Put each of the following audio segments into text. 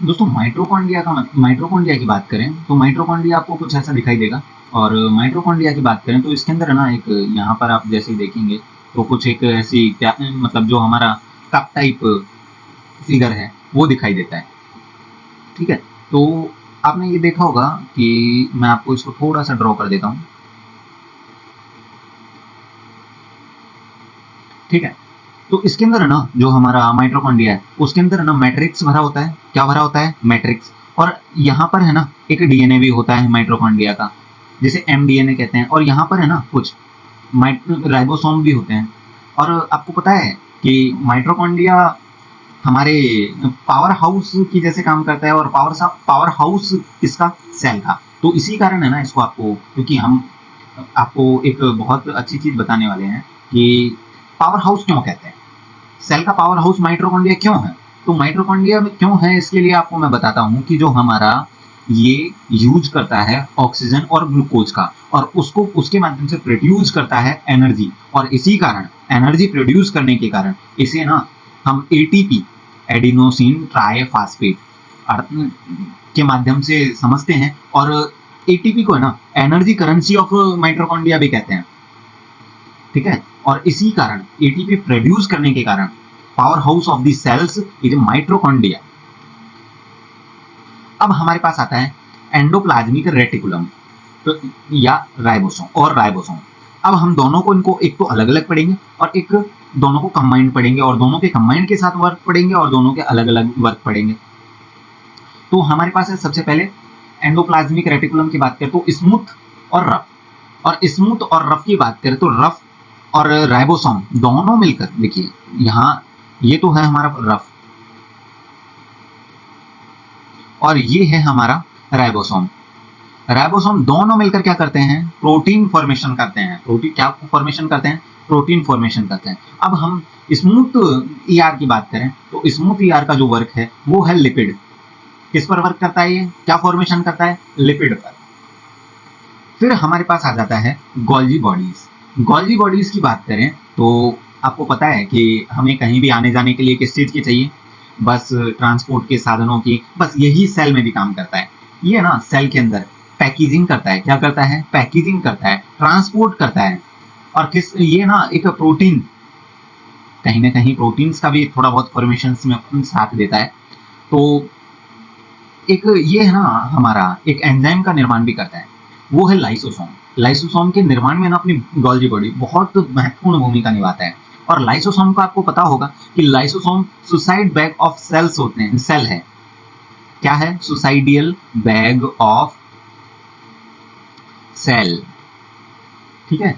दोस्तों माइटोकॉन्ड्रिया की बात करें तो माइटोकॉन्ड्रिया आपको कुछ ऐसा दिखाई देगा। और माइटोकॉन्ड्रिया की बात करें तो इसके अंदर है ना एक, यहाँ पर आप जैसे ही देखेंगे तो कुछ एक ऐसी मतलब जो हमारा कप टाइप फिगर है वो दिखाई देता है। ठीक है, तो आपने ये देखा होगा कि मैं आपको इसको थोड़ा सा ड्रॉ कर देता हूँ। ठीक है, तो इसके अंदर है ना जो हमारा माइटोकॉन्ड्रिया है उसके अंदर है ना मैट्रिक्स भरा होता है। क्या भरा होता है? मैट्रिक्स। और यहाँ पर है ना एक डीएनए भी होता है माइटोकॉन्ड्रिया का, जिसे एमडीएनए कहते हैं। और यहाँ पर है ना कुछ राइबोसोम भी होते हैं। और आपको पता है कि माइटोकॉन्ड्रिया हमारे पावर हाउस की जैसे काम करता है। और पावर हाउस किसका? सेल का। तो इसी कारण है ना इसको आपको, क्योंकि हम आपको एक बहुत अच्छी चीज बताने वाले हैं कि पावर हाउस क्यों कहते हैं, सेल का पावर हाउस माइटोकॉन्ड्रिया क्यों है। तो माइटोकॉन्ड्रिया में क्यों है इसके लिए आपको मैं बताता हूं कि जो हमारा ये यूज करता है ऑक्सीजन और ग्लूकोज का, और उसको उसके माध्यम से प्रोड्यूस करता है एनर्जी। और इसी कारण एनर्जी प्रोड्यूस करने के कारण इसे ना हम एटीपी, एडिनोसिन ट्राइफॉस्फेट के माध्यम से समझते हैं। और एटीपी को है ना एनर्जी करेंसी ऑफ माइटोकॉन्ड्रिया भी कहते हैं। ठीक है, और इसी कारण एटीपी प्रोड्यूस करने के कारण powerhouse of the cells is mitochondria. अब हमारे पास आता है एंडोप्लाज्मिक रेटिकुलम, तो या राइबोसोम। अब हम दोनों को, इनको एक तो अलग अलग पढ़ेंगे और एक दोनों को कंबाइंड पढ़ेंगे, और दोनों के कंबाइंड के साथ वर्क पढ़ेंगे और दोनों के अलग अलग वर्क पढ़ेंगे। तो हमारे पास है सबसे पहले एंडोप्लाज्मिक रेटिकुलम की बात करें तो स्मूथ और रफ। और स्मूथ और रफ की बात करें तो रफ और राइबोसोम दोनों मिलकर, देखिए यहाँ ये तो है हमारा रफ और ये है हमारा राइबोसोम। राइबोसोम दोनों मिलकर क्या करते हैं? प्रोटीन फॉर्मेशन करते हैं। प्रोटीन क्या फॉर्मेशन करते हैं? प्रोटीन फॉर्मेशन करते हैं। अब हम स्मूथ ईआर की बात करें तो स्मूथ ईआर का जो वर्क है वो है लिपिड। किस पर वर्क करता है? ये क्या फॉर्मेशन करता है? लिपिड पर। फिर हमारे पास आ जाता है गोल्जी बॉडीज। गोल्जी बॉडीज की बात करें तो आपको पता है कि हमें कहीं भी आने जाने के लिए किस चीज की चाहिए? बस ट्रांसपोर्ट के साधनों की। बस यही सेल में भी काम करता है। ये ना सेल के अंदर पैकेजिंग करता है। क्या करता है? पैकेजिंग करता है, ट्रांसपोर्ट करता है। और किस ये ना एक प्रोटीन, कहीं ना कहीं प्रोटीन्स का भी थोड़ा बहुत फॉर्मेशन में साथ देता है। तो एक ये है ना हमारा एक एंजाइम का निर्माण भी करता है, वो है लाइसोसोम। लाइसोसोम के निर्माण में ना अपनी गोल्जी बॉडी बहुत महत्वपूर्ण भूमिका निभाता है। और लाइसोसोम का आपको पता होगा कि lysosome suicide bag of cells होते हैं, सेल है। क्या है? Suicidal bag of cell. ठीक है,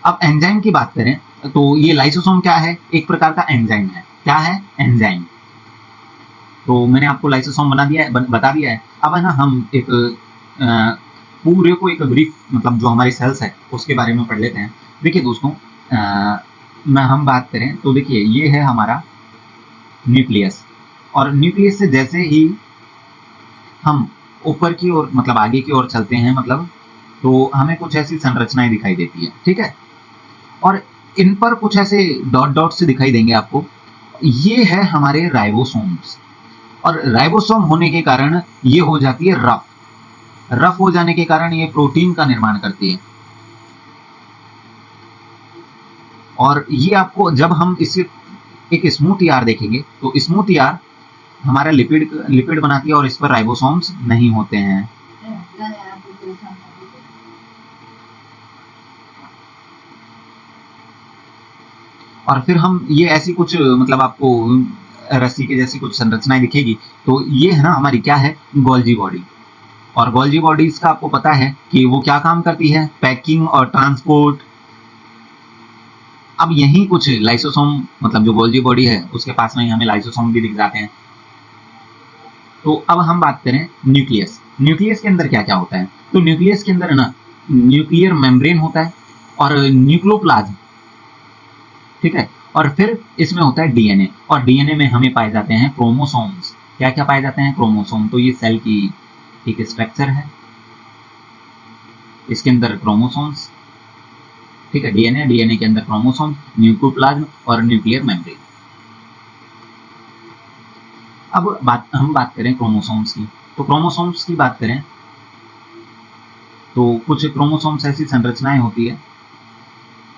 अब एंजाइम की बात करें तो ये लाइसोसोम क्या है? एक प्रकार का एंजाइम है। क्या है? एंजाइम। तो मैंने आपको लाइसोसोम बता दिया है। अब है ना हम एक पूरे को एक ब्रीफ, मतलब जो हमारी सेल्स है उसके बारे में पढ़ लेते हैं। देखिए दोस्तों, मैं हम बात करें तो देखिए ये है हमारा न्यूक्लियस। और न्यूक्लियस से जैसे ही हम ऊपर की ओर, मतलब आगे की ओर चलते हैं, मतलब तो हमें कुछ ऐसी संरचनाएं दिखाई देती है। ठीक है, और इन पर कुछ ऐसे डॉट डॉट से दिखाई देंगे आपको। ये है हमारे राइबोसोम्स। और राइबोसोम होने के कारण ये हो जाती है रफ। रफ हो जाने के कारण ये प्रोटीन का निर्माण करती है। और ये आपको, जब हम इसे एक स्मूथ ईआर देखेंगे तो स्मूथ ईआर हमारा लिपिड लिपिड बनाती है और इस पर राइबोसोम्स नहीं होते हैं। और फिर हम ये ऐसी कुछ, मतलब आपको रस्सी के जैसी कुछ संरचनाएं दिखेगी। तो ये है ना हमारी क्या है? Golgi body. और गोल्जी बॉडीज का आपको पता है कि वो क्या काम करती है? पैकिंग और ट्रांसपोर्ट। अब यही कुछ लाइसोसोम, मतलब जो गोल्जी बॉडी है उसके पास में ही हमें लाइसोसोम भी दिख जाते हैं। तो अब हम बात करें न्यूक्लियस। न्यूक्लियस के अंदर क्या क्या होता है? तो न्यूक्लियस के अंदर है ना न्यूक्लियर मेम्ब्रेन होता है और न्यूक्लियोप्लाज्म। ठीक है, और फिर इसमें होता है डीएनए। और डीएनए में हमें पाए जाते हैं क्रोमोसोम्स। क्या क्या पाए जाते हैं? क्रोमोसोम। तो ये सेल की एक स्ट्रक्चर है, इसके अंदर क्रोमोसोम्स। ठीक है, डीएनए, डीएनए के अंदर क्रोमोसोम, न्यूक्लियोप्लाज्म और न्यूक्लियर मेम्ब्रेन। अब हम बात करें क्रोमोसोम्स की, तो क्रोमोसोम्स की बात करें तो कुछ क्रोमोसोम्स ऐसी संरचनाएं होती है,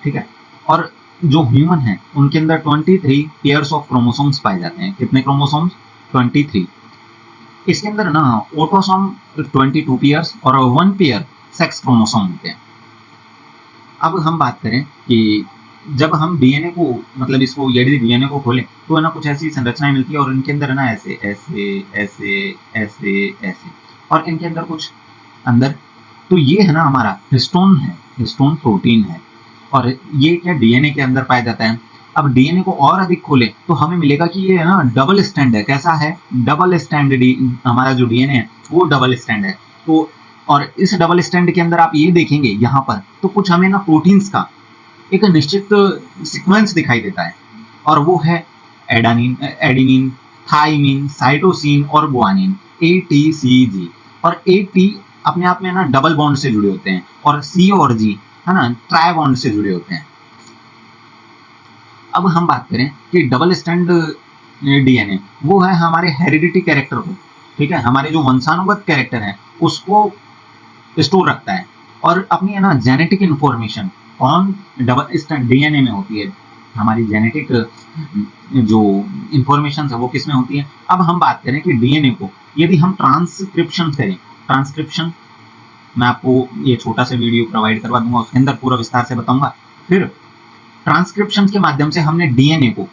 ठीक है, और जो ह्यूमन है उनके अंदर 23 पेयर्स ऑफ क्रोमोसोम्स पाए जाते हैं। कितने क्रोमोसोम्स? 23। इसके अंदर ना ऑटोसोम 22 पेयर्स और 1 पेयर सेक्स क्रोमोसोम होते हैं। अब हम बात करें कि जब हम डीएनए को मतलब इसको यदि डीएनए को खोलें तो है ना कुछ ऐसी संरचनाएं मिलती है और इनके अंदर है ना ऐसे ऐसे ऐसे ऐसे ऐसे और इनके अंदर कुछ अंदर, तो ये है ना हमारा हिस्टोन है, हिस्टोन प्रोटीन है और ये क्या डीएनए के अंदर पाया जाता है। अब डीएनए को और अधिक खोले तो हमें मिलेगा कि ये है ना डबल स्टैंड है। कैसा है? डबल स्टैंड हमारा जो डीएनए है वो डबल स्टैंड है। तो और इस डबल स्टैंड के अंदर आप ये देखेंगे यहाँ पर तो कुछ हमें ना प्रोटीन्स का एक निश्चित सीक्वेंस दिखाई देता है और वो है एडेनिन, थाइमिन, साइटोसिन और गुआनिन, ATCG। और AT अपने आप में ना डबल बॉन्ड से जुड़े होते हैं और C और G है ना ट्राई बॉन्ड से जुड़े होते हैं। अब हम बात करें कि डबल स्टैंड डीएनए वो है हमारे हेरिडिटी कैरेक्टर को, ठीक है, हमारे जो वंशानुगत कैरेक्टर है उसको स्टोर रखता है और अपनी है ना जेनेटिक इंफॉर्मेशन कौन डबल स्टैंड डीएनए में होती है। हमारी जेनेटिक जो इंफॉर्मेशन है वो किस में होती है। अब हम बात करें कि डीएनए को यदि हम ट्रांसक्रिप्शन करें, ट्रांसक्रिप्शन मैं आपको ये छोटा सा वीडियो प्रोवाइड करवा दूंगा, उसके अंदर पूरा विस्तार से बताऊंगा। फिर ट्रांसक्रिप्शन के माध्यम से हमने डीएनए को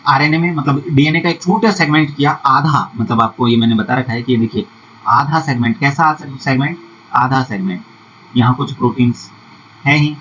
आरएनए में मतलब डीएनए का एक छोटा सेगमेंट किया, आधा, मतलब आपको ये मैंने बता रखा है कि देखिए आधा सेगमेंट, कैसा सेगमेंट? आधा सेगमेंट, यहाँ कुछ प्रोटीन्स है ही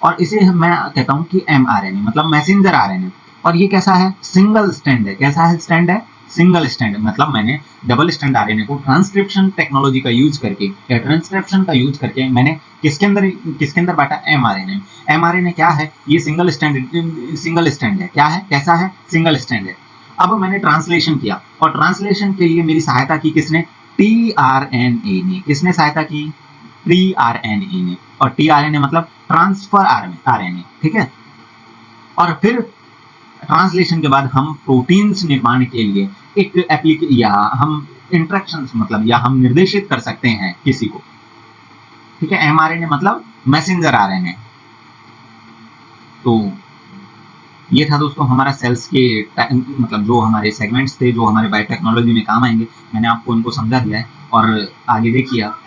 और इसे मैं कहता हूँ कि mRNA मतलब मैसेंजर आरएनए। और ये कैसा है? सिंगल स्टैंड है। कैसा है? स्टैंड है सिंगल स्टैंड, मतलब मैंने डबल स्टैंड आरएनए को ट्रांसक्रिप्शन टेक्नोलॉजी का यूज करके या ट्रांसक्रिप्शन का यूज करके मैंने किसके अंदर बांटा? mRNA। mRNA क्या है? ये सिंगल स्टैंड है। क्या है? कैसा है? सिंगल स्टैंड है। अब मैंने ट्रांसलेशन किया और ट्रांसलेशन के लिए मेरी सहायता की किसने? tRNA ने। किसने सहायता की? tRNA ने। और tRNA मतलब ट्रांसफर आरएनए, ठीक है। और फिर ट्रांसलेशन के बाद हम प्रोटीन्स निर्माण के लिए एक या हम इंट्रैक्शंस मतलब या हम निर्देशित कर सकते हैं किसी को, ठीक है। mRNA मतलब मैसेंजर आरएनए। तो ये था दोस्तों हमारा सेल्स के मतलब जो हमारे सेगमेंट्स थे जो हमारे बायोटेक्नोलॉजी में काम आएंगे, मैंने आपको इनको समझा दिया है। और आगे देखिए आप